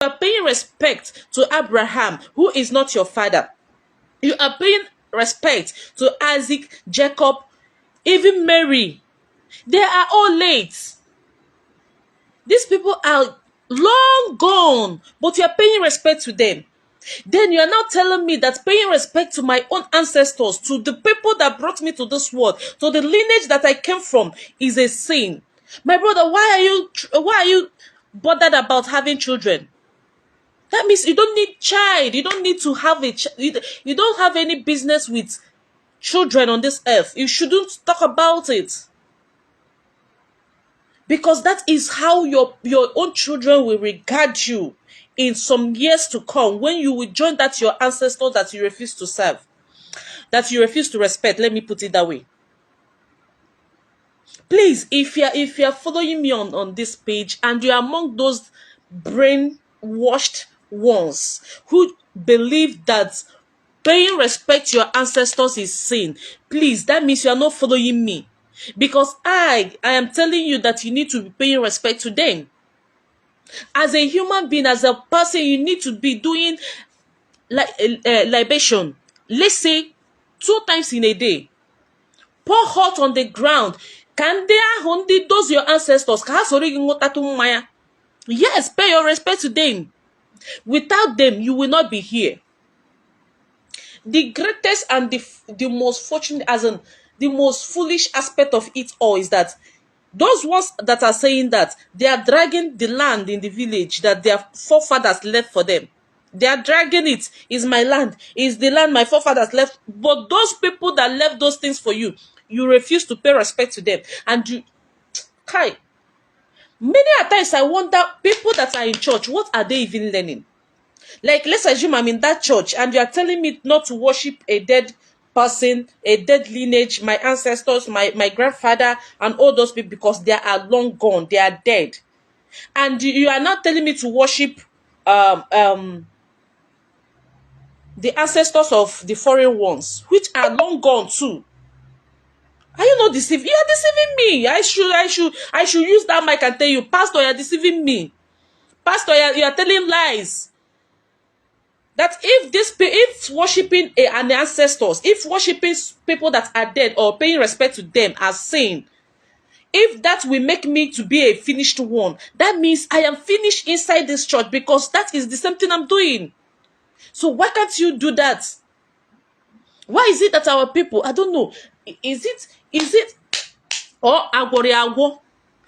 are paying respect to Abraham, who is not your father. You are paying respect to Isaac, Jacob, even Mary. They are all late. These people are long gone, but you are paying respect to them. Then you are now telling me that paying respect to my own ancestors, to the people that brought me to this world, to the lineage that I came from, is a sin. My brother, why are you bothered about having children? That means you don't need child. You don't need to have you don't have any business with children on this earth. You shouldn't talk about it. Because that is how your own children will regard you in some years to come, when you will join that your ancestors that you refuse to serve, that you refuse to respect. Let me put it that way. Please, if you're following me on this page and you're among those brainwashed ones who believe that paying respect to your ancestors is sin, please, that means you are not following me. Because I am telling you that you need to be paying respect to them. As a human being, as a person, you need to be doing libation. Let's say 2 times in a day. Pour hot on the ground. Can they those your ancestors? Yes, pay your respect to them. Without them, you will not be here. The greatest and the most fortunate, as in the most foolish aspect of it all, is that those ones that are saying that they are dragging the land in the village that their forefathers left for them. They are dragging it. Is my land. Is the land my forefathers left. But those people that left those things for you, you refuse to pay respect to them. And you, Kai, many a times I wonder, people that are in church, what are they even learning? Like, let's assume I'm in that church and you are telling me not to worship a dead person, a dead lineage, my ancestors, my grandfather, and all those people, because they are long gone, they are dead. And you are not telling me to worship the ancestors of the foreign ones, which are long gone too. Are you not deceiving? You are deceiving me. I should use that mic and tell you, Pastor, you are deceiving me. Pastor, you are telling lies. That if worshiping an ancestors, if worshiping people that are dead or paying respect to them as sin, if that will make me to be a finished one, that means I am finished inside this church, because that is the same thing I'm doing. So why can't you do that? Why is it that our people, I don't know, is it or agwori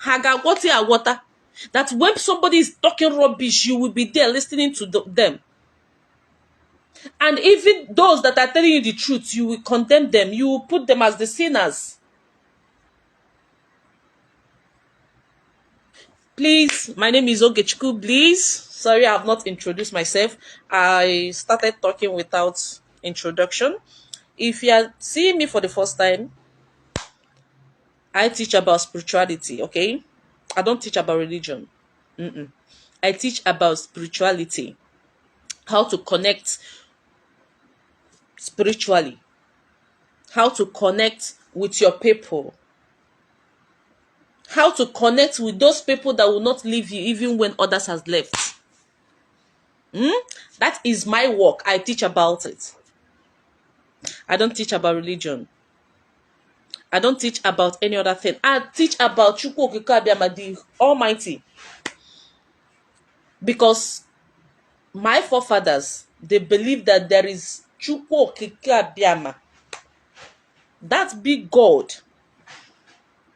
hagagwoti agwota, that when somebody is talking rubbish, you will be there listening to them? And even those that are telling you the truth, you will condemn them. You will put them as the sinners. Please, my name is Ogechukwu, please. Sorry, I have not introduced myself. I started talking without introduction. If you are seeing me for the first time, I teach about spirituality, okay? I don't teach about religion. I teach about spirituality. How to connect spiritually, how to connect with your people, how to connect with those people that will not leave you even when others has left. That is my work. I teach about it. I don't teach about religion. I don't teach about any other thing. I teach about Chukwu Okike Abiama, the Almighty. Because my forefathers, they believe that there is Chukwu Okike Abiama, that big God.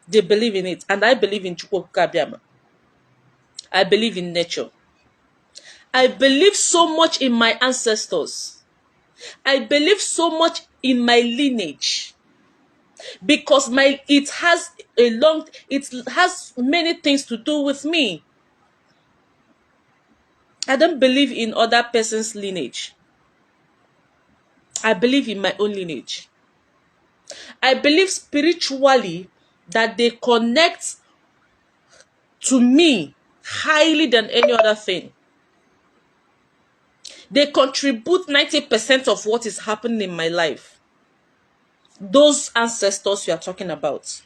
They believe in it, and I believe in Chukwu Okike Abiama. I believe in nature. I believe so much in my ancestors. I believe so much in my lineage, because it has many things to do with me. I don't believe in other person's lineage. I believe in my own lineage. I believe spiritually that they connect to me highly than any other thing. They contribute 90% of what is happening in my life. Those ancestors you are talking about.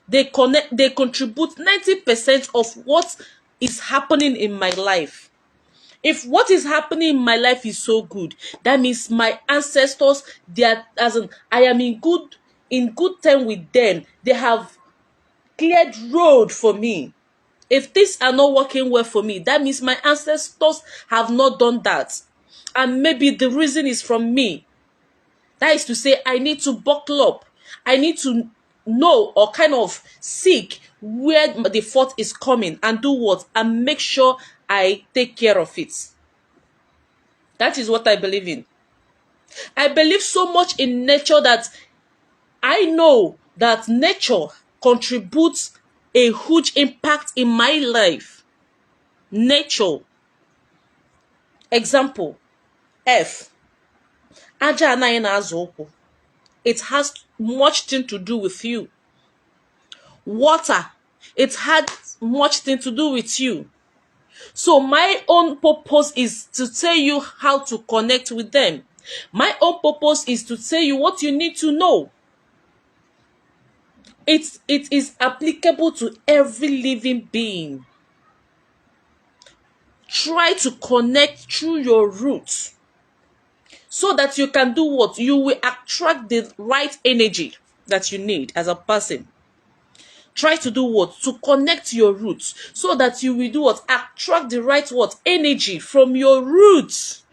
They contribute 90% of what is happening in my life. If what is happening in my life is so good, that means my ancestors, they are, as in, I am in good time with them. They have cleared road for me. If things are not working well for me, that means my ancestors have not done that. And maybe the reason is from me. That is to say, I need to buckle up. I need to know or kind of seek where the fault is coming and do what? And make sure I take care of it. That is what I believe in. I believe so much in nature that I know that nature contributes a huge impact in my life. Nature. Example, F. Aja anaghị na-azụ ụkwụ. It has much thing to do with you. Water. It had much thing to do with you. So my own purpose is to tell you how to connect with them. My own purpose is to tell you what you need to know. It is applicable to every living being. Try to connect through your roots so that you can do what? You will attract the right energy that you need as a person. Try to do what? To connect your roots so that you will do what? Attract the right what? Energy from your roots.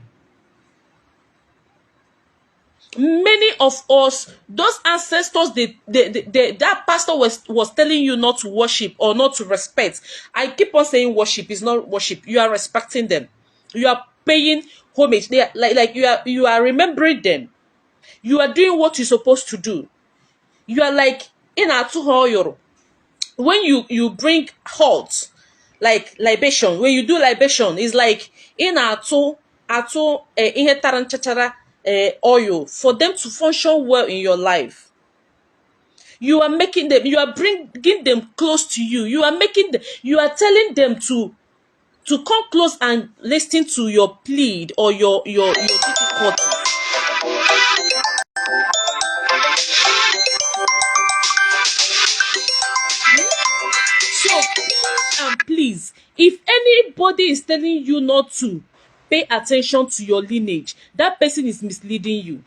Many of us, those ancestors, that pastor was telling you not to worship or not to respect. I keep on saying worship is not worship. You are respecting them. You are paying homage. They are like you are remembering them. You are doing what you're supposed to do. You are like in atuhoyoro. When you bring halt, like libation, when you do libation, it's like in atu ihe taranchachara oil for them to function well in your life. You are making them, you are bringing them close to you. You are making them, you are telling them to come close and listen to your plead or your difficulty. So please, if anybody is telling you not to pay attention to your lineage, that person is misleading you.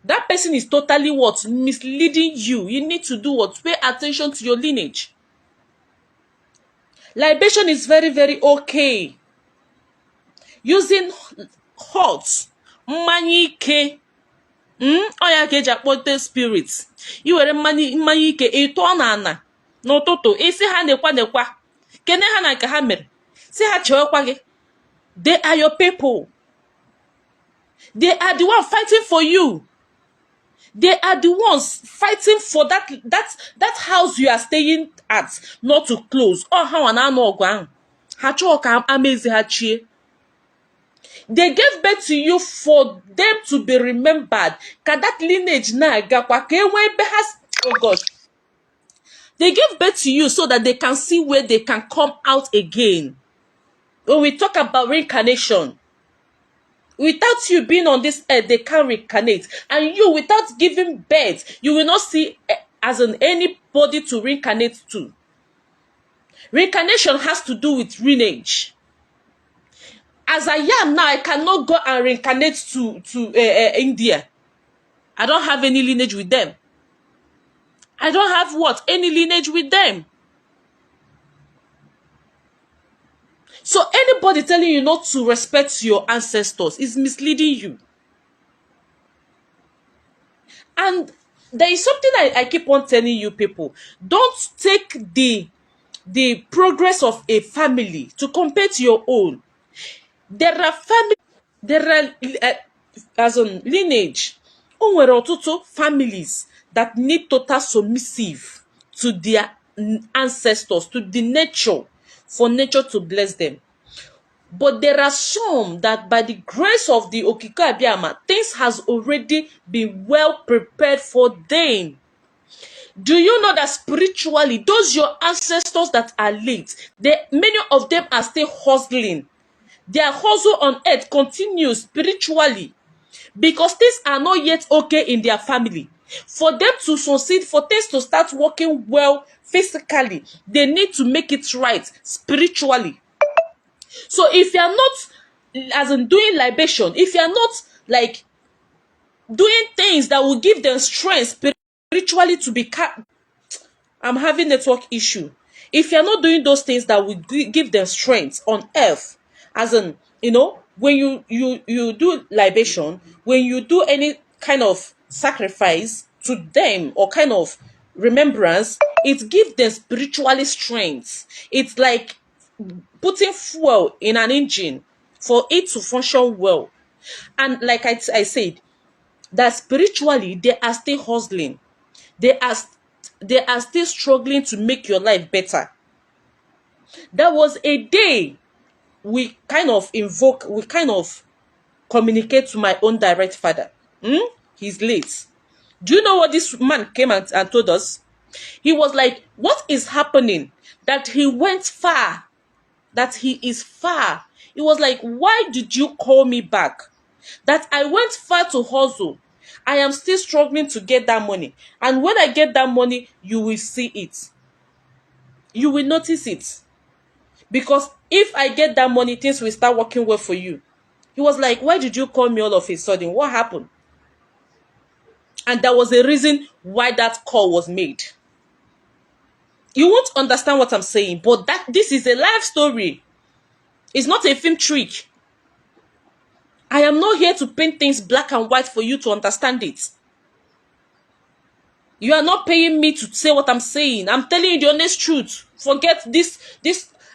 That person is totally what? Misleading you. You need to do what? Pay attention to your lineage. Libation is very, very okay. Using hot, mmanya ike, oya ka eji akpọte spirits. Iwere mmanya ike ịtụọ n'ana n'ụtụtụ isi ha nekwa kene ha na nke ha mere si ha chewekwa gị. They are your people. They are the ones fighting for you. They are the ones fighting for that house you are staying at not to close. Oh, ha wana anọ ọgụ ahụ. Ha chọọ ka amaezi ha chie. They gave birth to you for them to be remembered. Ka that lineage na-agakwa ka enwe ebe ha. Oh God. They gave birth to you so that they can see where they can come out again. When we talk about reincarnation, without you being on this earth, they can't reincarnate. And you, without giving birth, you will not see as in anybody to reincarnate to. Reincarnation has to do with lineage. As I am now, I cannot go and reincarnate to India. I don't have any lineage with them. I don't have what? Any lineage with them. So anybody telling you not to respect your ancestors is misleading you. And there is something I keep on telling you people. Don't take the progress of a family to compare to your own. There are as on lineage. O nwere ọtụtụ families that need total submissive to their ancestors, to the nature, for nature to bless them. But there are some that by the grace of the Okike Abiama, things has already been well prepared for them. Do you know that spiritually, those your ancestors that are late, many of them are still hustling. Their hustle on earth continues spiritually because things are not yet okay in their family. For them to succeed, for things to start working well physically, they need to make it right spiritually. So if you are not, as in doing libation, if you are not like doing things that will give them strength spiritually to be I'm having network issue. If you're not doing those things that will give them strength on earth, as in, when you do libation, when you do any kind of sacrifice to them or kind of remembrance, it gives them spiritually strength. It's like putting fuel in an engine for it to function well. And like I said, that spiritually they are still hustling. They are they are still struggling to make your life better. There was a day we kind of communicate to my own direct father. He's late. Do you know what this man came and told us? He was like, what is happening? That he went far. That he is far. He was like, why did you call me back? That I went far to hustle. I am still struggling to get that money. And when I get that money, you will see it. You will notice it. Because if I get that money, things will start working well for you. He was like, why did you call me all of a sudden? What happened? And there was a reason why that call was made. You won't understand what I'm saying, but this is a life story. It's not a film trick. I am not here to paint things black and white for you to understand it. You are not paying me to say what I'm saying. I'm telling you the honest truth. Forget this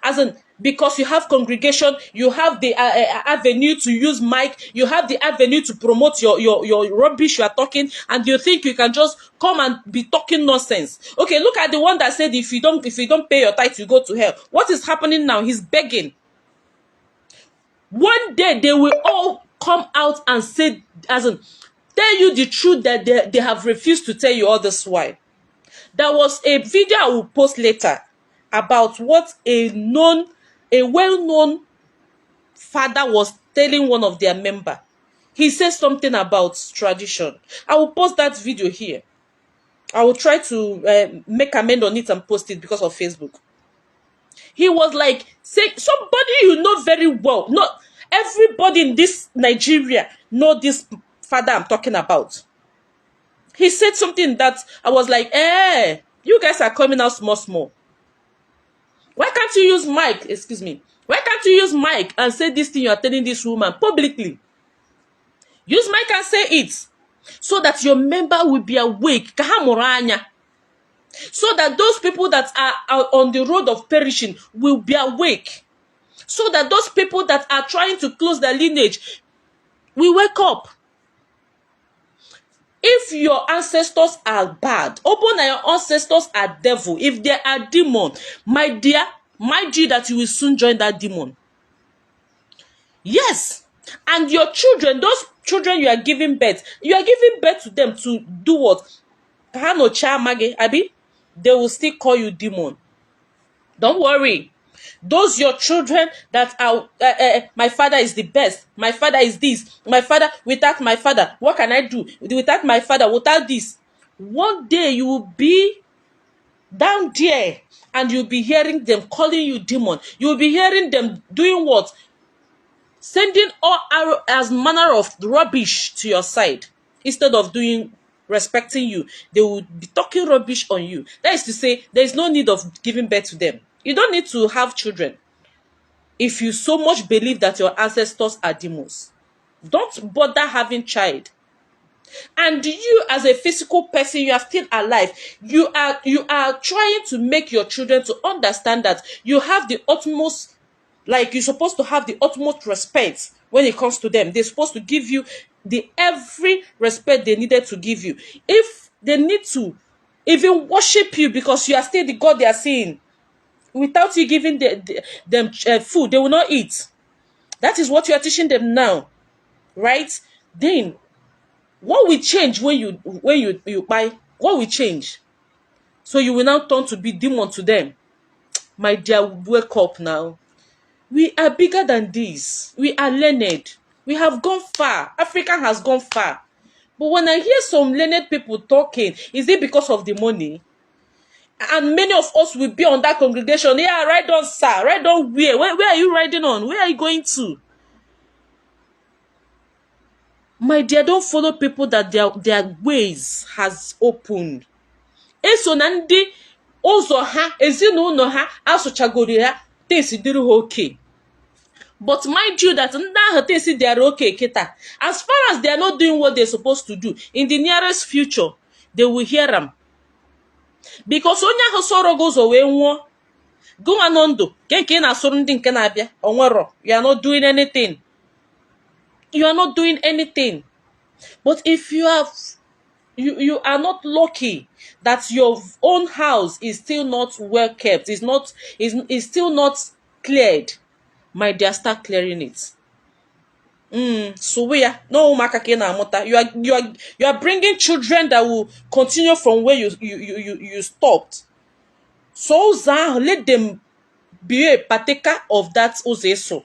as in, because you have congregation, you have the avenue to use mic, you have the avenue to promote your rubbish you are talking, and you think you can just come and be talking nonsense. Okay, look at the one that said if you don't pay your tithe, you go to hell. What is happening now? He's begging. One day they will all come out and say, as in, tell you the truth that they have refused to tell you all this while. There was a video I will post later about what a well-known father was telling one of their member. He said something about tradition. I will post that video here. I will try to make amend on it and post it because of Facebook. He was like, say somebody you know very well. Not everybody in this Nigeria know this father I'm talking about. He said something that I was like, you guys are coming out small. Why can't you use mic? Excuse me. Why can't you use mic and say this thing you are telling this woman publicly? Use mic and say it, so that your member will be awake. So that those people that are on the road of perishing will be awake. So that those people that are trying to close their lineage will wake up. If your ancestors are bad, open your ancestors are devil. If they are demon, my dear, mind you that you will soon join that demon. Yes. And your children, those children you are giving birth to them to do what? They will still call you demon. Don't worry. Those your children that are, my father is the best. My father is this. My father, without my father, what can I do? Without my father, without this. One day you will be down there and you'll be hearing them calling you demon. You'll be hearing them doing what? Sending all as manner of rubbish to your side. Instead of respecting you, they will be talking rubbish on you. That is to say, there is no need of giving birth to them. You don't need to have children if you so much believe that your ancestors are demons. Don't bother having child. And you, as a physical person, you are still alive. You are trying to make your children to understand that you have the utmost, like you're supposed to have the utmost respect when it comes to them. They're supposed to give you the every respect they needed to give you. If they need to even worship you because you are still the God they are seeing, without you giving them food, they will not eat. That is what you are teaching them now, right? Then, what will change when you buy? What will change? So you will now turn to be demon to them. My dear, wake up now. We are bigger than this. We are learned. We have gone far. Africa has gone far. But when I hear some learned people talking, is it because of the money? And many of us will be on that congregation. Yeah, ride on, sir. Ride on where? Where are you riding on? Where are you going to? My dear, don't follow people that their ways has opened. Eso na ndị ụzọ ha, ezinụlọ ha asụchagoro ha, things dịrị ha okay. But mind you that ndị ahụ things dịrị okay kịta, as far as they are not doing what they're supposed to do, in the nearest future, they will hear them. Because onye ahụ sọrọ gị ụzọ wee nwụọ, gụnwa nọ ndụ, nke ị na-asụrụ ndị nke na-abịa, onwero, you are not doing anything. You are not doing anything. But if you are not lucky that your own house is still not well kept, is still not cleared, my dear, start clearing it. So we are no maka you are bringing children that will continue from where you stopped. So let them be a partaker of that ozeso.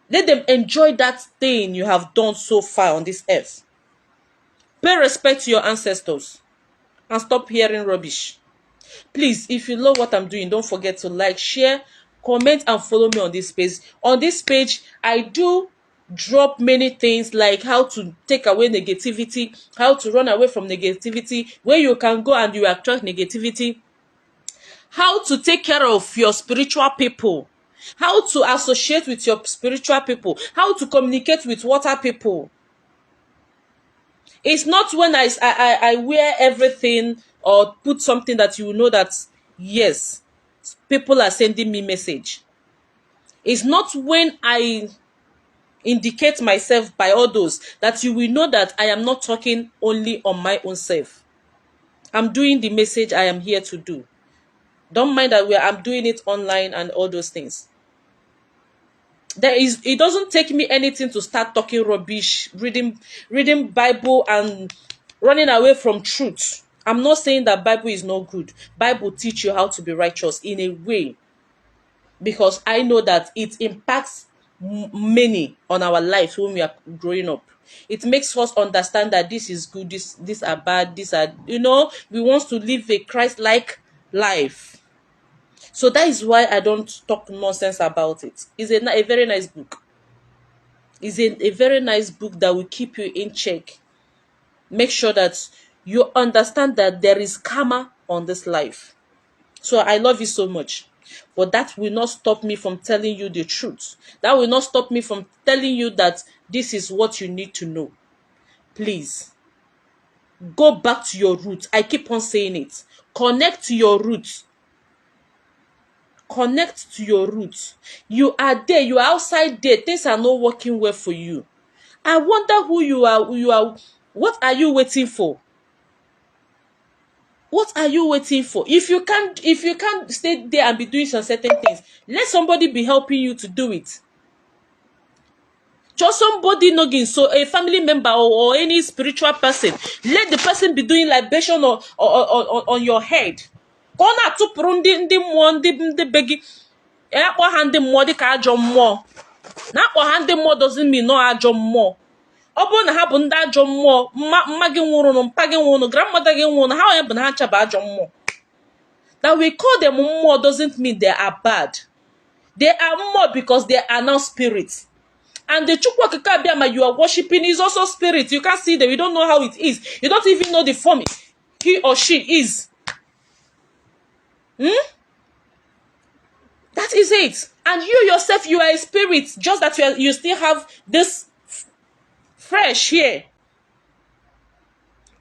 Let them enjoy that thing you have done so far on this earth. Pay respect to your ancestors and stop hearing rubbish. Please, if you love what I'm doing, don't forget to like, share, comment, and follow me on this page. On this page, I do drop many things like how to take away negativity, how to run away from negativity, where you can go and you attract negativity, how to take care of your spiritual people, how to associate with your spiritual people, how to communicate with water people. It's not when I wear everything or put something that you know that, yes, people are sending me message. It's not when I indicate myself by others that you will know that I am not talking only on my own self. I'm doing the message I am here to do. Don't mind that I'm doing it online and all those things. It doesn't take me anything to start talking rubbish, reading Bible and running away from truth. I'm not saying that Bible is not good. Bible teach you how to be righteous in a way, because I know that it impacts many on our lives when we are growing up. It makes us understand that this is good, these are bad, these are, we want to live a Christ-like life. So that is why I don't talk nonsense about it. It's a very nice book. It's a very nice book that will keep you in check. Make sure that you understand that there is karma on this life. So I love you so much. But that will not stop me from telling you the truth. That will not stop me from telling you that this is what you need to know. Please, go back to your roots. I keep on saying it. Connect to your roots. Connect to your roots. You are there. You are outside there. Things are not working well for you. I wonder who you are. What are you waiting for? What are you waiting for? If you can't stay there and be doing some certain things, let somebody be helping you to do it. Just somebody noggin, so a family member or any spiritual person, let the person be doing libation on your head. Kona tupuru ndị mmụọ ndị begi akpọ ha ndị mmụọ dị ka ajọ mmụọ. Na akpọ ha ndị mmụọ doesn't mean no ajọ mmụọ. Ọ bụrụ na ha bụ ndị ajọ mmụọ, mma gị nwụrụ na mpa gị nwụrụ, grandmother gị nwụrụ, ha onye bụ na ha chaba ajọ mmụọ. That we call them mmụọ doesn't mean they are bad. They are mmụọ because they are now spirits. And the Chukwu Okike Abiama you are worshiping is also spirit. You can't see them. You don't know how it is. You don't even know the form he or she is. That is it. And you yourself, you are a spirit. Just that you still have this fresh here.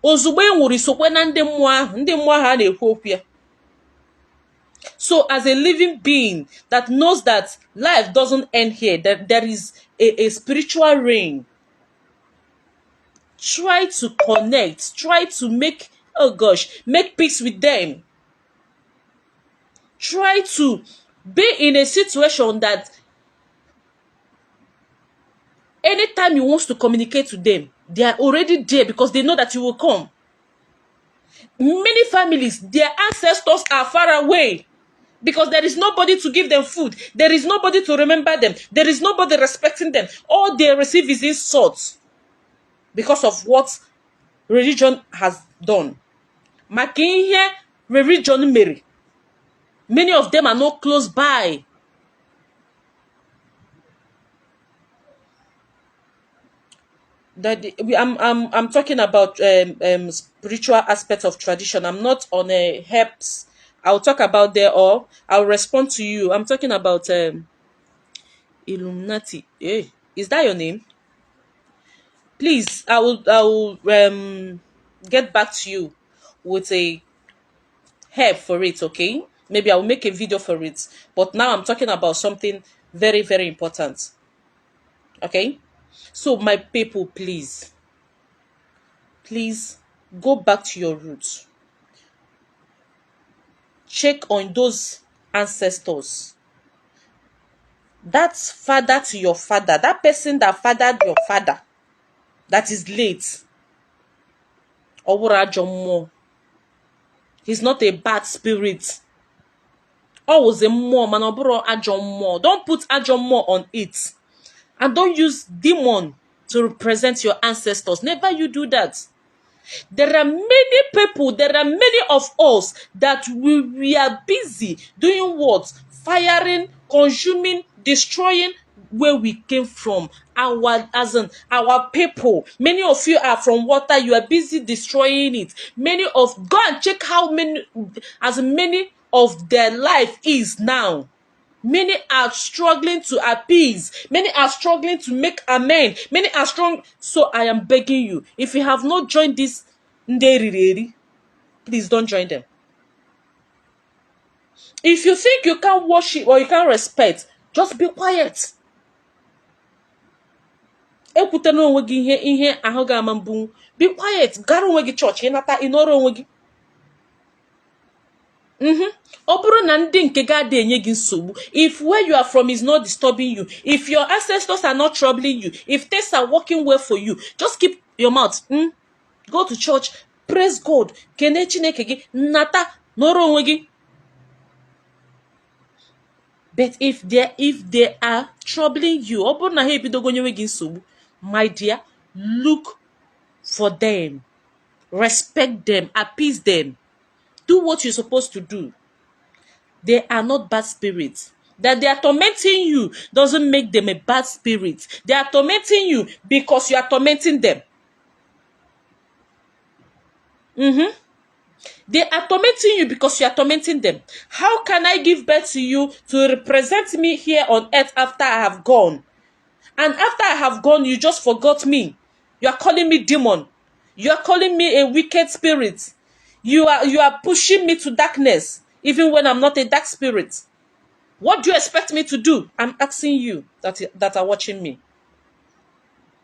Ozugbo enwuru isokwe na ndị mmụọ ahụ ha na-ekwu okwu ya. So as a living being that knows that life doesn't end here, that there is a spiritual reign, try to connect, try to make peace with them. Try to be in a situation that anytime you want to communicate to them, they are already there because they know that you will come. Many families, their ancestors are far away because there is nobody to give them food. There is nobody to remember them. There is nobody respecting them. All they receive is insults because of what religion has done. Maka ihe religion Mary. Many of them are not close by. I'm talking about spiritual aspects of tradition. I'm not on a herbs. I'll talk about there, or I'll respond to you. I'm talking about Illuminati. Hey, is that your name? Please, I will get back to you with a help for it, okay? Maybe I'll make a video for it. But now I'm talking about something very, very important. Okay? So my people, please go back to your roots. Check on those ancestors. That's father to your father. That person that fathered your father, that is late. Owurajomo. He's not a bad spirit. Always a more man oburo ajomo. Don't put ajomo on it. And don't use demon to represent your ancestors. Never you do that. There are many people, there are many of us that we are busy doing what? Firing, consuming, destroying where we came from. Our people. Many of you are from water, you are busy destroying it. Go and check how many of their life is now. Many are struggling to appease. Many are struggling to make amend. Many are strong. So I am begging you, if you have not joined this Nderireri, please don't join them. If you think you can't worship or you can't respect, just be quiet. Ekwutena onwe gị ihe ahụ ga-ama mbụ. Be quiet. Gara onwe gị church, ịnata ịnọrọ onwe gị. Ọ bụrụ na ndị nke ga-adị enye gị nsogbu, if where you are from is not disturbing you, if your ancestors are not troubling you, if things are working well for you, just keep your mouth. Go to church, praise God, kene Chineke gị, nata nọrọ onwe gị. But if they are troubling you, ọ bụrụ na ha ebidogo nyewe gị nsogbu, my dear, look for them, respect them, appease them. Do what you're supposed to do. They are not bad spirits. That they are tormenting you doesn't make them a bad spirit. They are tormenting you because you are tormenting them. They are tormenting you because you are tormenting them. How can I give birth to you to represent me here on earth after I have gone? And after I have gone, you just forgot me. You are calling me demon. You are calling me a wicked spirit. You are pushing me to darkness, even when I'm not a dark spirit. What do you expect me to do? I'm asking you that are watching me.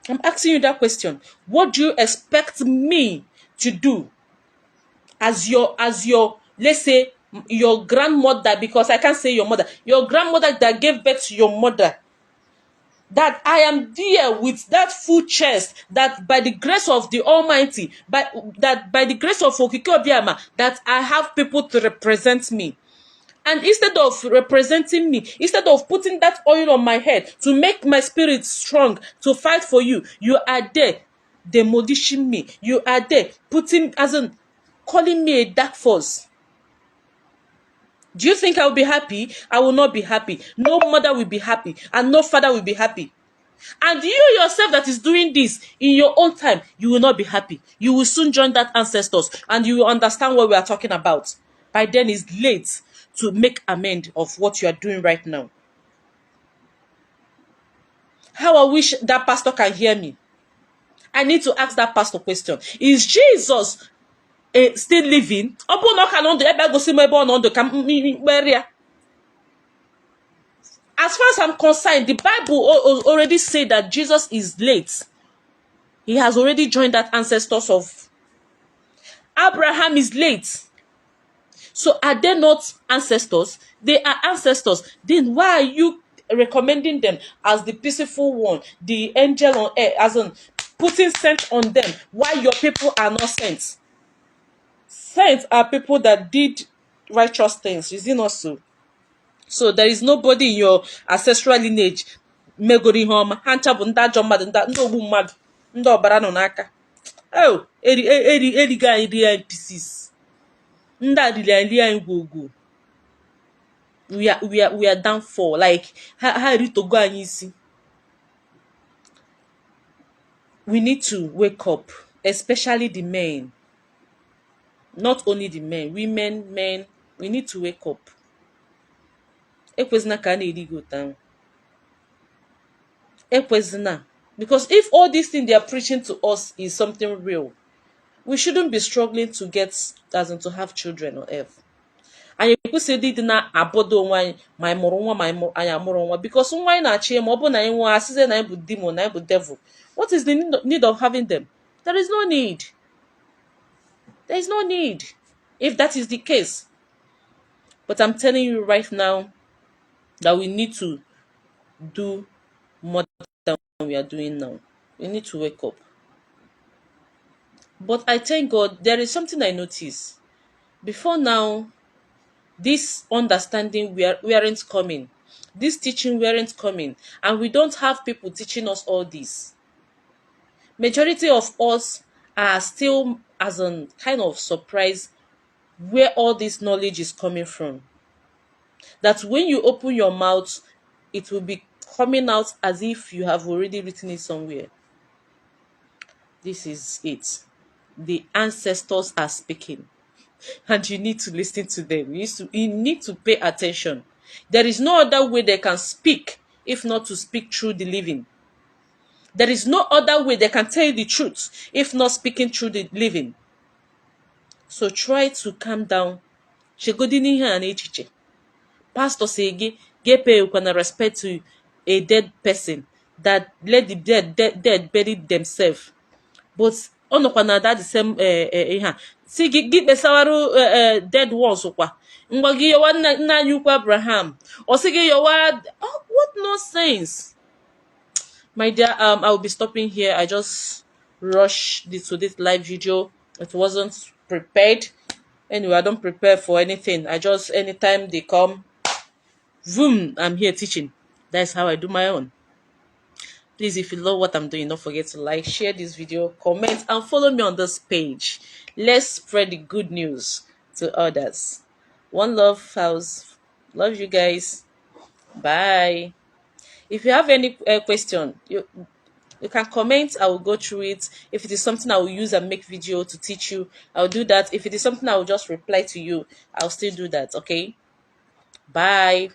I'm asking you that question. What do you expect me to do? As your, let's say, your grandmother, because I can't say your mother, your grandmother that gave birth to your mother, that I am there with that full chest, that by the grace of the Almighty, by the grace of Okike Obiama, that I have people to represent me. And instead of representing me, instead of putting that oil on my head to make my spirit strong to fight for you, you are there demolishing me. You are there calling me a dark force. Do you think I will be happy? I will not be happy. No mother will be happy, and no father will be happy. And you yourself that is doing this in your own time, you will not be happy. You will soon join that ancestors, and you will understand what we are talking about. By then, it's late to make amend of what you are doing right now. How I wish that pastor can hear me. I need to ask that pastor question. Is Jesus still living? As far as I'm concerned, the Bible already said that Jesus is late. He has already joined that ancestors of Abraham is late. So are they not ancestors? They are ancestors. Then why are you recommending them as the peaceful one, the angel on earth, as in putting scent on them? Why your people are not sent? Saints are people that did righteous things. Is it not so? So there is nobody in your ancestral lineage megori home hancha bụ ndị ajọ mmadụ ndị ogbu mmadụ ndị ọbara nọ n'aka. Oh, eri guy eri pieces. Nda really go. We are done for. Like how to go and see. We need to wake up, especially the men. Not only the men, women, men, we need to wake up. Ekwesina ka a na-eri gị ụta. Ekwesina. Because if all these things they are preaching to us is something real, we shouldn't be struggling to get, as in to have children on earth. Anyị ekwesịghị ịdị na-abọdo onwe anyị ma anyị mụrụ nwa ma anyị amụrụ nwa, because nwa anyị na-achị ma ọ bụ na anyị nwa asịze na anyị bụ demon na anyị bụ devil. What is the need of having them? There is no need. There is no need if that is the case. But I'm telling you right now that we need to do more than we are doing now. We need to wake up. But I thank God there is something I noticed. Before now, this understanding weren't coming. This teaching weren't coming. And we don't have people teaching us all this. Majority of us are still as a kind of surprised where all this knowledge is coming from. That when you open your mouth, it will be coming out as if you have already written it somewhere. This is it. The ancestors are speaking. And you need to listen to them. You need to pay attention. There is no other way they can speak if not to speak through the living. There is no other way they can tell you the truth if not speaking through the living. So try to calm down. Pastor say give pay respect to a dead person, that let the dead bury themselves. But ọnọkwa that the same ihe si gị kpesawarụ dead ones kwa ngwa gị yowa nna anyị ukwu Abraham or si gị yowa, what nonsense. My dear, I will be stopping here. I just rushed to this live video. It wasn't prepared. Anyway, I don't prepare for anything. I just, anytime they come, boom, I'm here teaching. That's how I do my own. Please, if you love what I'm doing, don't forget to like, share this video, comment, and follow me on this page. Let's spread the good news to others. One love, house. Love you guys. Bye. If you have any question, you can comment. I will go through it. If it is something I will use and make video to teach you, I'll do that. If it is something I will just reply to you, I'll still do that. Okay. Bye.